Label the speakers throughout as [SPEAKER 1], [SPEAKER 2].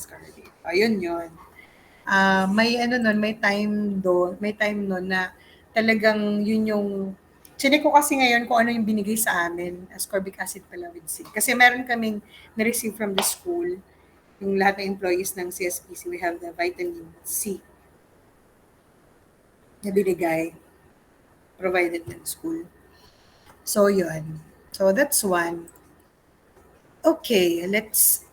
[SPEAKER 1] carbohydrate. Ayun yun. May ano nun, may time nun na talagang yun yung chinek ko kasi ngayon kung ano yung binigay sa amin, ascorbic acid pala with zinc. Kasi meron kaming na-receive from the school, yung lahat ng employees ng CSPC, we have the vitamin C na binigay, provided ng school. So, yun. So, that's one. Okay, let's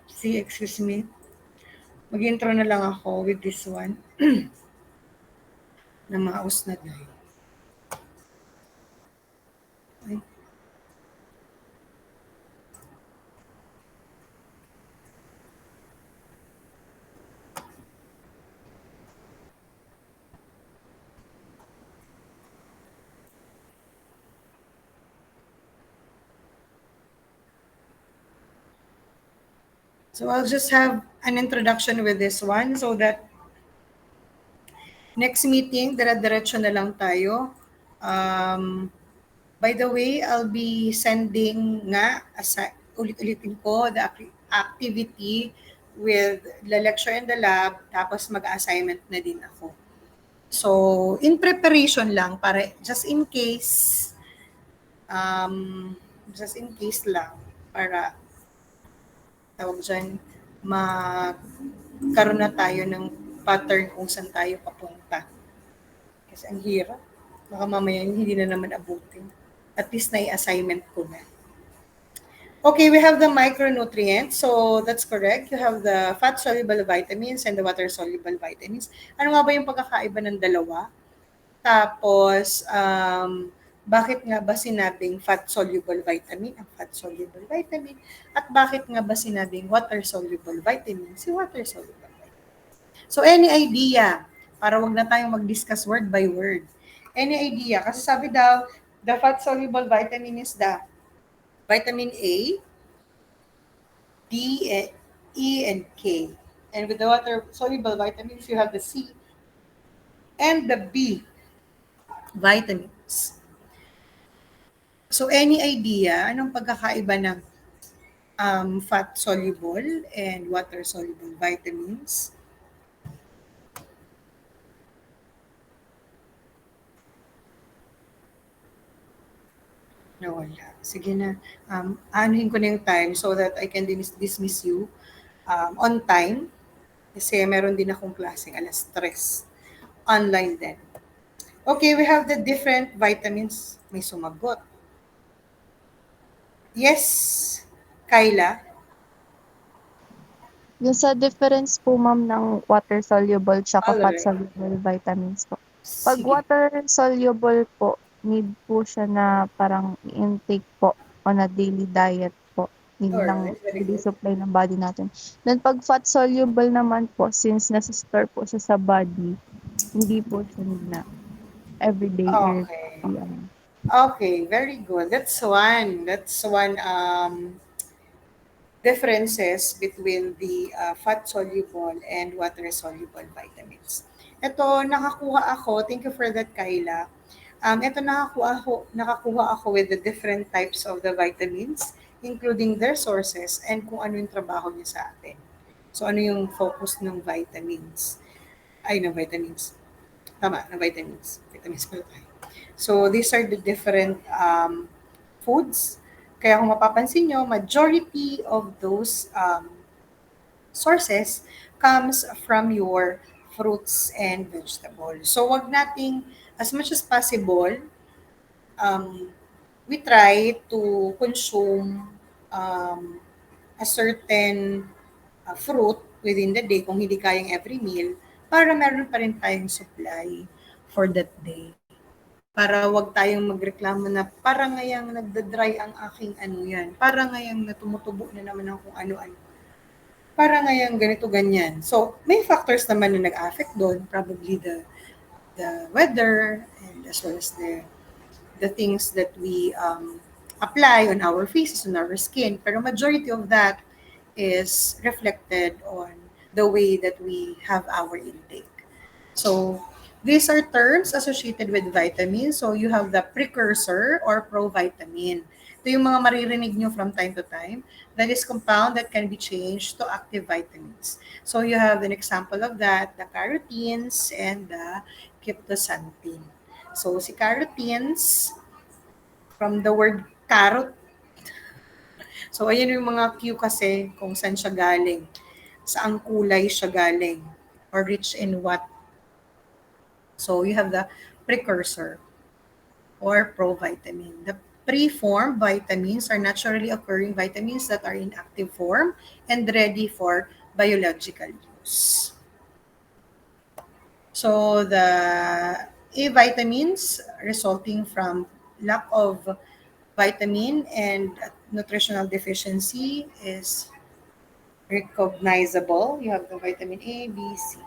[SPEAKER 1] see, excuse me. Mag-intro na lang ako with this one na maus na dahil. Ay. So I'll just have an introduction with this one so that next meeting, dire-diretso na lang tayo. By the way, I'll be sending nga, ulit-ulitin ko, the activity with the lecture in the lab, tapos mag-assignment na din ako. So, in preparation lang, para just in case lang, para tawag dyan, magkaroon na tayo ng pattern kung saan tayo papunta. Kasi ang hirap. Baka mamaya hindi na naman abutin. At least na-assignment ko na. Okay, we have the micronutrients. So that's correct. You have the fat-soluble vitamins and the water-soluble vitamins. Ano nga ba yung pagkakaiba ng dalawa? Tapos, bakit nga ba sinabing fat-soluble vitamin ang fat-soluble vitamin? At bakit nga ba sinabing water-soluble vitamin si water-soluble vitamin? So, any idea? Para wag na tayong mag-discuss word by word. Any idea? Kasi sabi daw, the fat-soluble vitamin is the vitamin A, D, E, and K. And with the water-soluble vitamins, you have the C and the B vitamins. So, any idea, anong pagkakaiba ng fat-soluble and water-soluble vitamins? Nawala. Sige na. Anuhin ko na yung time so that I can dismiss you on time. Kasi meron din akong klaseng alas 3. Online din. Okay, we have the different vitamins. May sumagot. Yes, Kyla?
[SPEAKER 2] Yung sa difference po ma'am ng water-soluble tsaka
[SPEAKER 1] Alright.
[SPEAKER 2] fat-soluble vitamins po. Pag
[SPEAKER 1] Sige.
[SPEAKER 2] water-soluble po, need po siya na parang intake po on a daily diet po. Need ng
[SPEAKER 1] Alright, very
[SPEAKER 2] daily
[SPEAKER 1] good.
[SPEAKER 2] supply ng body natin. Then pag fat-soluble naman po, since nasa-store po siya sa body, hindi po siya need na everyday or
[SPEAKER 1] Okay.
[SPEAKER 2] ano.
[SPEAKER 1] Okay, very good. That's one differences between the fat-soluble and water-soluble vitamins. Ito, nakakuha ako, thank you for that, Kyla. Ito, nakakuha ako with the different types of the vitamins, including their sources and kung ano yung trabaho niya sa atin. So, ano yung focus ng vitamins? Ay, ng vitamins. Tama, ng vitamins. Vitamins pala tayo. So, these are the different foods. Kaya kung mapapansin nyo, majority of those sources comes from your fruits and vegetables. So, wag nating, as much as possible, um, we try to consume a certain fruit within the day kung hindi kayang every meal para meron pa rin tayong supply for that day. Para wag tayong magreklamo na parang ngayang nagda-dry ang aking ano yan. Parang ngayang natumutubo na naman ang kung ano-ano. Parang ngayang ganito ganyan. So, may factors naman na nag-affect doon. Probably the weather and as well as the things that we apply on our faces, on our skin. Pero majority of that is reflected on the way that we have our intake. So these are terms associated with vitamins. So you have the precursor or provitamin. Ito yung mga maririnig nyo from time to time. That is compound that can be changed to active vitamins. So you have an example of that, the carotenes and the cryptoxanthin. So si carotenes, from the word carrot. So ayan yung mga cue kasi kung saan siya galing. Saang kulay siya galing. Or rich in what. So you have the precursor or provitamin. The preformed vitamins are naturally occurring vitamins that are in active form and ready for biological use. So the A vitamins resulting from lack of vitamin and nutritional deficiency is recognizable. You have the vitamin A, B, C.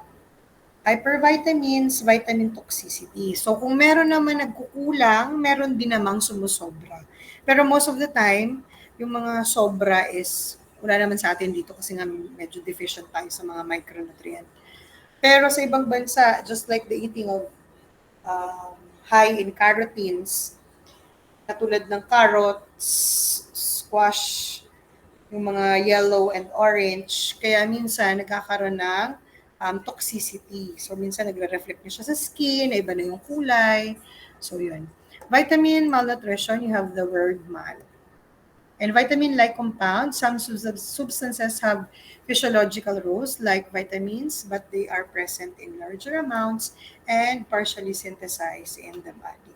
[SPEAKER 1] Hypervitamins, vitamin toxicity. So kung meron naman nagkukulang, meron din namang sumusobra. Pero most of the time, yung mga sobra is wala naman sa atin dito kasi nga medyo deficient tayo sa mga micronutrient. Pero sa ibang bansa, just like the eating of high in carotenes, katulad ng carrots, squash, yung mga yellow and orange, kaya minsan nagkakaroon ng toxicity. So, minsan nagre-reflect na siya sa skin, iba na yung kulay. So, yun. Vitamin malnutrition, you have the word mal. And vitamin-like compounds, some substances have physiological roles like vitamins, but they are present in larger amounts and partially synthesized in the body.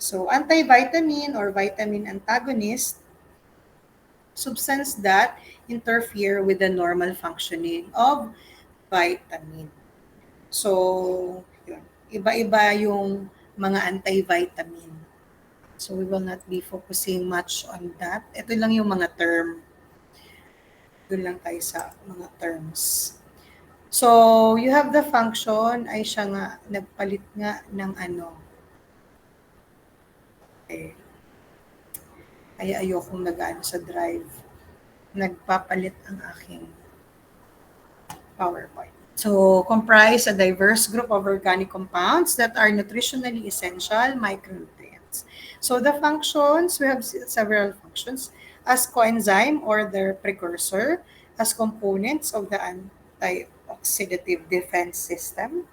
[SPEAKER 1] So, antivitamin or vitamin antagonist, substance that interfere with the normal functioning of vitamin. So, yun. Iba-iba yung mga anti-vitamin. So, we will not be focusing much on that. Ito lang yung mga term. Doon lang tayo sa mga terms. So, you have the function, ay siya nga, nagpalit nga ng ano. Okay. Kaya ayokong nag-ano sa drive. Nagpapalit ang aking PowerPoint. So, comprise a diverse group of organic compounds that are nutritionally essential micronutrients. So, the functions, we have several functions as coenzyme or their precursor, as components of the antioxidative defense system,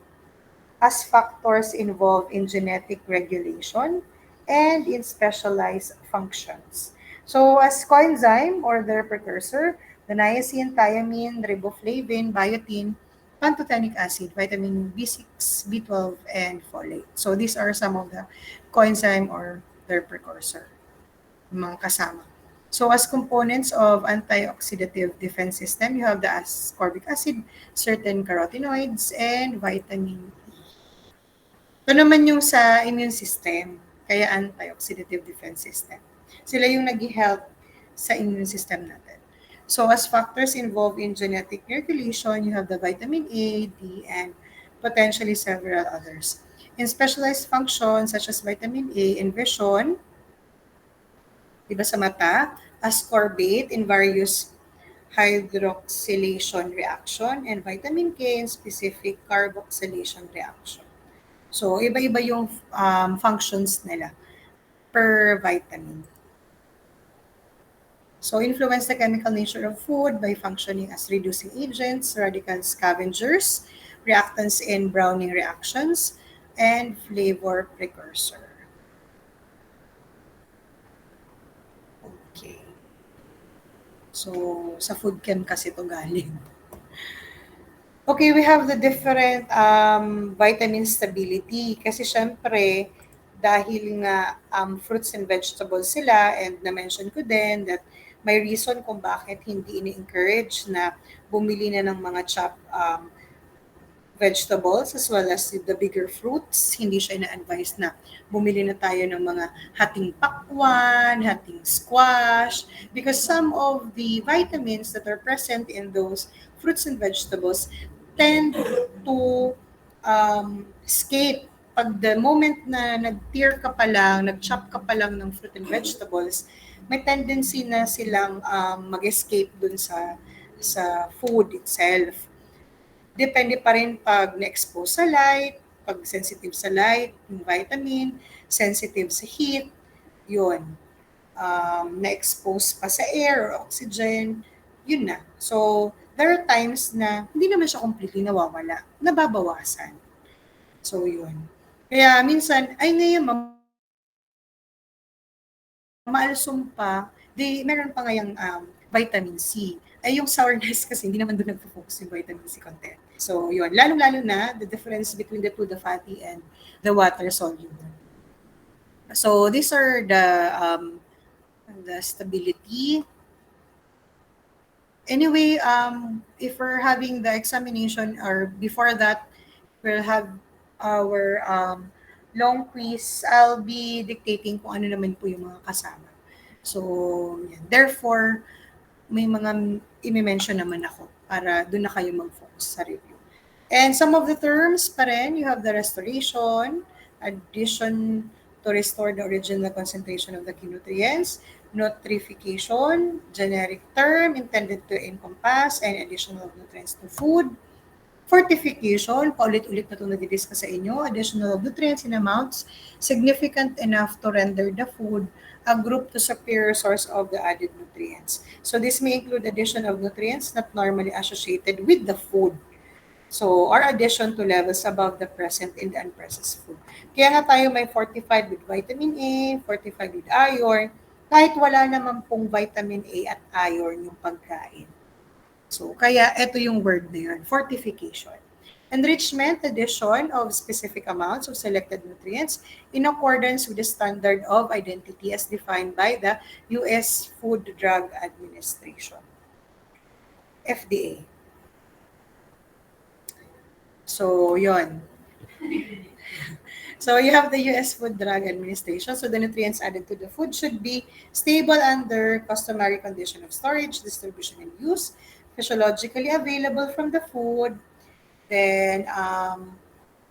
[SPEAKER 1] as factors involved in genetic regulation, and in specialized functions. So, as coenzyme or their precursor, the niacin, thiamine, riboflavin, biotin, pantothenic acid, vitamin B6, B12, and folate. So, these are some of the coenzyme or their precursor, mga kasama. So, as components of antioxidative defense system, you have the ascorbic acid, certain carotenoids, and vitamin E. Ito naman yung sa immune system, kaya antioxidative defense system. Sila yung nag-help sa immune system natin. So as factors involved in genetic regulation, you have the vitamin A, D, and potentially several others. In specialized functions such as vitamin A in vision, diba sa mata, ascorbate in various hydroxylation reaction, and vitamin K in specific carboxylation reaction. So, iba-iba yung functions nila per vitamin. So, influence the chemical nature of food by functioning as reducing agents, radical scavengers, reactants in browning reactions, and flavor precursor. Okay. So, sa food chem kasi ito galing. Okay, we have the different vitamin stability. Kasi syempre, dahil nga fruits and vegetables sila, and na-mention ko din that may reason kung bakit hindi ini-encourage na bumili na ng mga chopped vegetables as well as the bigger fruits. Hindi siya ina-advise na bumili na tayo ng mga hating pakwan, hating squash, because some of the vitamins that are present in those fruits and vegetables tend to escape pag the moment na nag-tear ka pa lang, nag-chop ka pa lang ng fruit and vegetables, may tendency na silang mag-escape dun sa food itself. Depende pa rin pag na-expose sa light, pag sensitive sa light, yung vitamin, sensitive sa heat, yun. na-expose pa sa air or oxygen, yun na. So, there are times na hindi naman siya completely nawawala, nababawasan. So, yun. Kaya minsan, ay ngayon, maalsum pa, meron pa ngayang vitamin C. Ay yung sourness kasi hindi naman doon nagpo-focus yung vitamin C content. So, yun. Lalo-lalo na the difference between the two, the fatty and the water soluble. So, these are the stability. Anyway, if we're having the examination or before that, we'll have our long quiz. I'll be dictating kung ano naman po yung mga kasama. So, yan. Therefore, may mga i-mention naman ako para doon na kayo mag-focus sa review. And some of the terms pa rin, you have the restoration, addition to restore the original concentration of the key nutrients, nutrification, generic term intended to encompass any additional nutrients to food, fortification, paulit-ulit na ito nadi-discuss sa inyo, additional nutrients in amounts significant enough to render the food a group to superior source of the added nutrients. So this may include addition of nutrients not normally associated with the food. So, or addition to levels above the present in the unprocessed food. Kaya nga tayo may fortified with vitamin A, fortified with iron, kahit wala naman pong vitamin A at iron yung pagkain. So, kaya ito yung word na yun, fortification. Enrichment, addition of specific amounts of selected nutrients in accordance with the standard of identity as defined by the U.S. Food Drug Administration, FDA. So, yon. So, you have the U.S. Food Drug Administration. So, the nutrients added to the food should be stable under customary condition of storage, distribution, and use, physiologically available from the food, then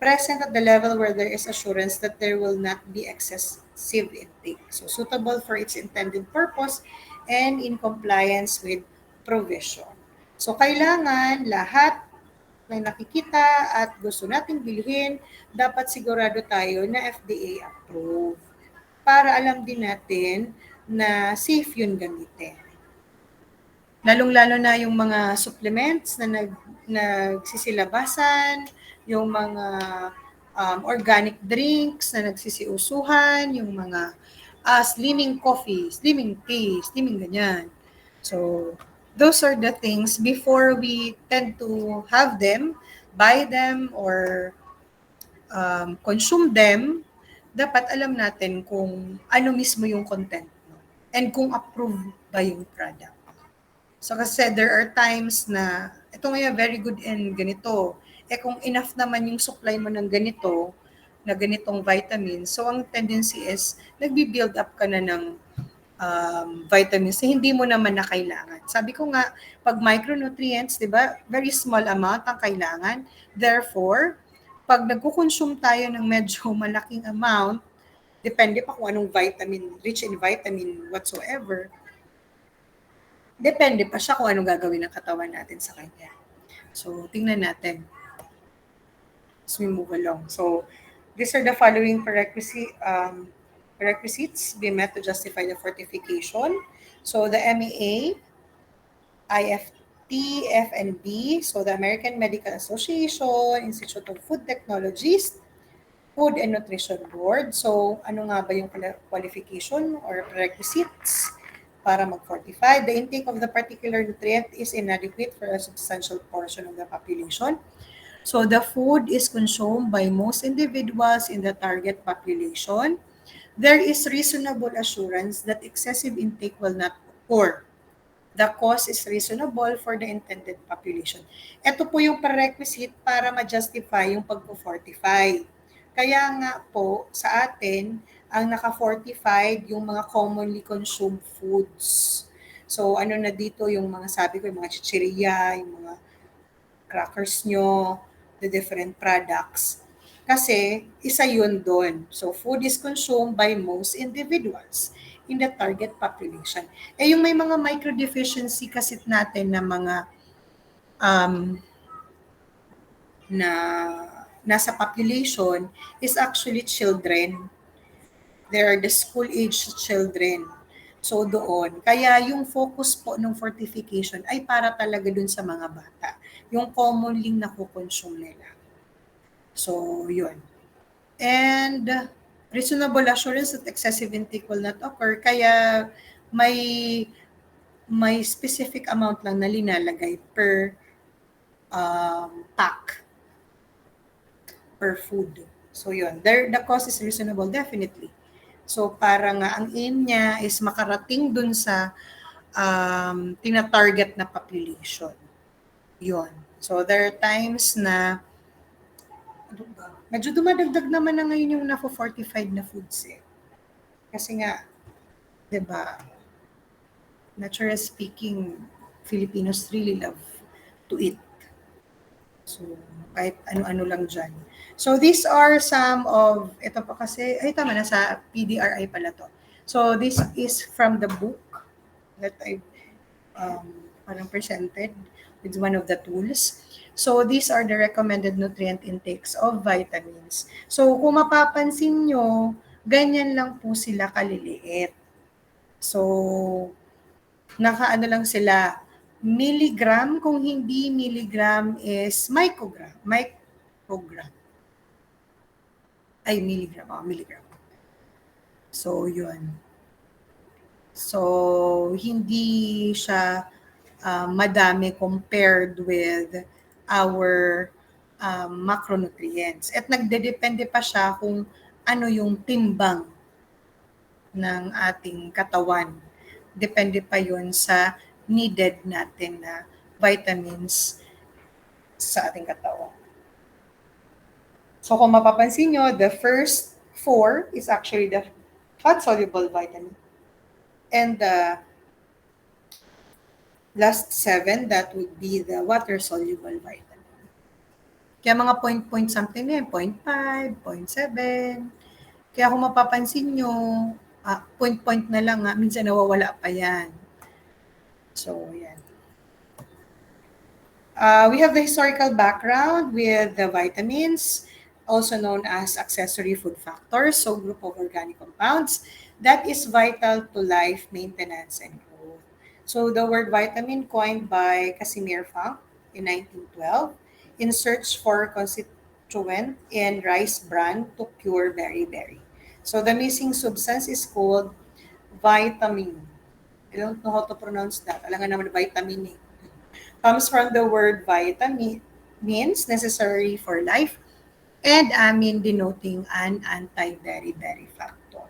[SPEAKER 1] present at the level where there is assurance that there will not be excessive intake. So, suitable for its intended purpose and in compliance with provision. So, kailangan lahat na nakikita at gusto nating bilhin, dapat sigurado tayo na FDA approved para alam din natin na safe yun gamitin. Lalong-lalo na yung mga supplements na nagsisilabasan, yung mga organic drinks na nagsisiusuhan, yung mga slimming coffee, slimming tea, slimming ganyan. So, those are the things before we tend to have them, buy them, or consume them, dapat alam natin kung ano mismo yung content no? And kung approved ba yung product. So kasi there are times na ito ngayon very good in ganito. Eh kung enough naman yung supply mo ng ganito, na ganitong vitamins, so ang tendency is nagbi-build up ka na ng vitamins na hindi mo naman na kailangan. Sabi ko nga, pag micronutrients, di ba, very small amount ang kailangan. Therefore, pag nagkukonsume tayo ng medyo malaking amount, depende pa kung anong vitamin, rich in vitamin whatsoever, depende pa siya kung anong gagawin ng katawan natin sa kanya. So, tingnan natin. As we move along. So, these are the following prerequisites be met to justify the fortification. So, the MEA, IFT, FNB, so the American Medical Association, Institute of Food Technologies, Food and Nutrition Board. So, ano nga ba yung qualification or prerequisites para mag-fortify? The intake of the particular nutrient is inadequate for a substantial portion of the population. So, the food is consumed by most individuals in the target population. There is reasonable assurance that excessive intake will not occur. The cost is reasonable for the intended population. Ito po yung prerequisite para ma-justify yung pag-fortify. Kaya nga po, sa atin, ang naka-fortified yung mga commonly consumed foods. So, ano na dito yung mga sabi ko, yung mga chichirya, yung mga crackers nyo, the different products. Kasi, isa yun doon. So, food is consumed by most individuals in the target population. Eh, yung may mga microdeficiency kasi natin na mga na nasa population is actually children. They are the school-age children. So doon, kaya yung focus po ng fortification ay para talaga dun sa mga bata. Yung commonly nakukonsume nila. So, yun. And reasonable assurance that excessive intake will not occur. Kaya may may specific amount lang na linalagay per pack, per food. So yun, the cost is reasonable, definitely. So para nga ang aim niya is makarating dun sa tina-target na population. Yun. So there are times na medyo dumadagdag naman na ngayon yung na-fortified na foods eh. Kasi nga, 'di ba, naturally speaking, Filipinos really love to eat. So, kahit ano-ano lang dyan. So, these are some of, ito pa kasi, ay tama, nasa PDRI pala to. So, this is from the book that I parang presented with one of the tools. So, these are the recommended nutrient intakes of vitamins. So, kung mapapansin nyo, ganyan lang po sila kaliliit. So, nakaano lang sila, milligram, kung hindi milligram is microgram. Ay, milligram. So, yun. So, hindi siya madami compared with our macronutrients. At nagdedepende pa siya kung ano yung timbang ng ating katawan. Depende pa yun sa needed natin na vitamins sa ating katawan. So kung mapapansin nyo, the first 4 is actually the fat-soluble vitamin. And the last 7, that would be the water-soluble vitamin. Kaya mga point something na yun, 0.5, 0.7. Kaya kung mapapansin nyo, point na lang, minsan nawawala pa yan. So, yan. We have the historical background with the vitamins, also known as accessory food factors, so group of organic compounds that is vital to life maintenance and growth. So the word vitamin coined by Casimir Funk in 1912 in search for constituent in rice bran to cure beriberi. So the missing substance is called vitamin. I don't know how to pronounce that. Alam nga naman vitamin eh. Comes from the word vitamin, means necessary for life, and amine denoting an anti-beriberi factor.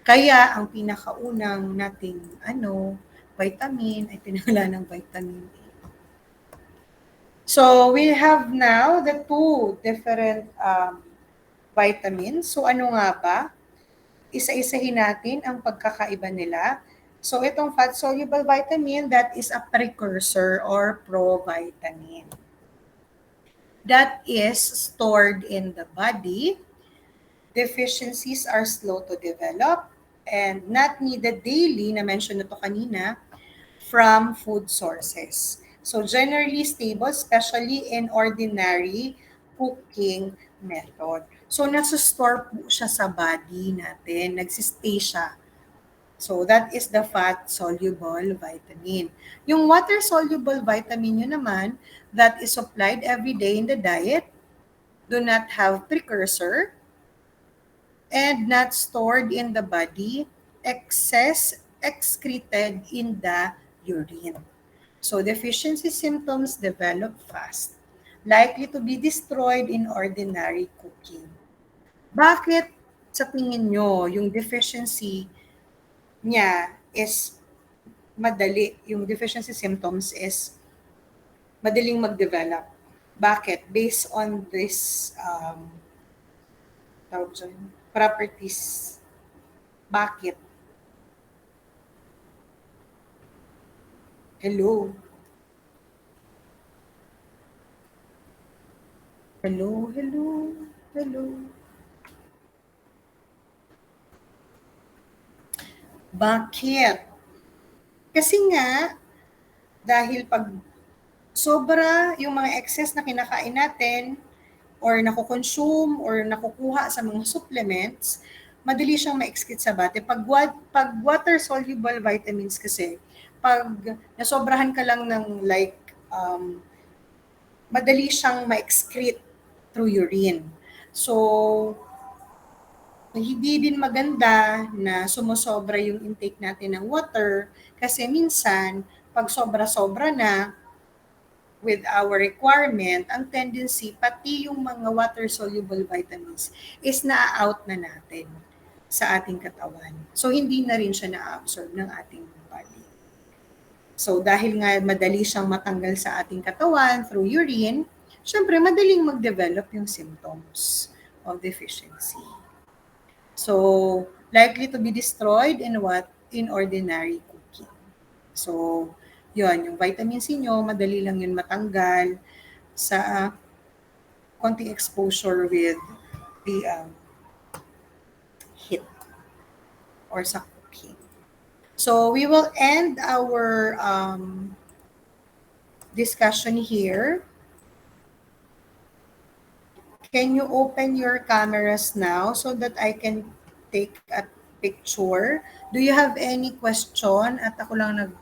[SPEAKER 1] Kaya ang pinakaunang nating vitamin ay pinangalan ng vitamin A. So we have now the two different vitamins. So ano nga ba? Isa-isahin natin ang pagkakaiba nila. So itong fat-soluble vitamin, that is a precursor or provitamin. That is stored in the body. Deficiencies are slow to develop and not needed daily, na-mention na to kanina, from food sources. So generally stable, especially in ordinary cooking method. So nasa-store po siya sa body natin, nagsistay siya. So that is the fat-soluble vitamin. Yung water-soluble vitamin yun naman, that is supplied every day in the diet, do not have precursor, and not stored in the body, excreted in the urine. So deficiency symptoms develop fast, likely to be destroyed in ordinary cooking. Bakit sa tingin nyo yung deficiency niya is madali, yung deficiency symptoms is madaling mag-develop? Bakit? Based on this properties. Bakit? Hello? Hello? Hello? Hello? Bakit? Kasi nga, dahil pag sobra yung mga excess na kinakain natin or nakukonsume or nakukuha sa mga supplements, madali siyang ma-excrete sa bate. Pag water-soluble vitamins kasi, pag nasobrahan ka lang ng like, madali siyang ma-excrete through urine. So, hindi din maganda na sumosobra yung intake natin ng water kasi minsan, pag sobra-sobra na with our requirement, ang tendency, pati yung mga water-soluble vitamins is na-out na natin sa ating katawan. So, hindi na rin siya na-absorb ng ating body. So, dahil nga madali siyang matanggal sa ating katawan through urine, syempre, madaling mag-develop yung symptoms of deficiency. So, likely to be destroyed in what? In ordinary cooking. So, yun, yung vitamin C nyo, madali lang yun matanggal sa konting exposure with the heat or sa cooking. So, we will end our discussion here. Can you open your cameras now so that I can take a picture? Do you have any question? At ako lang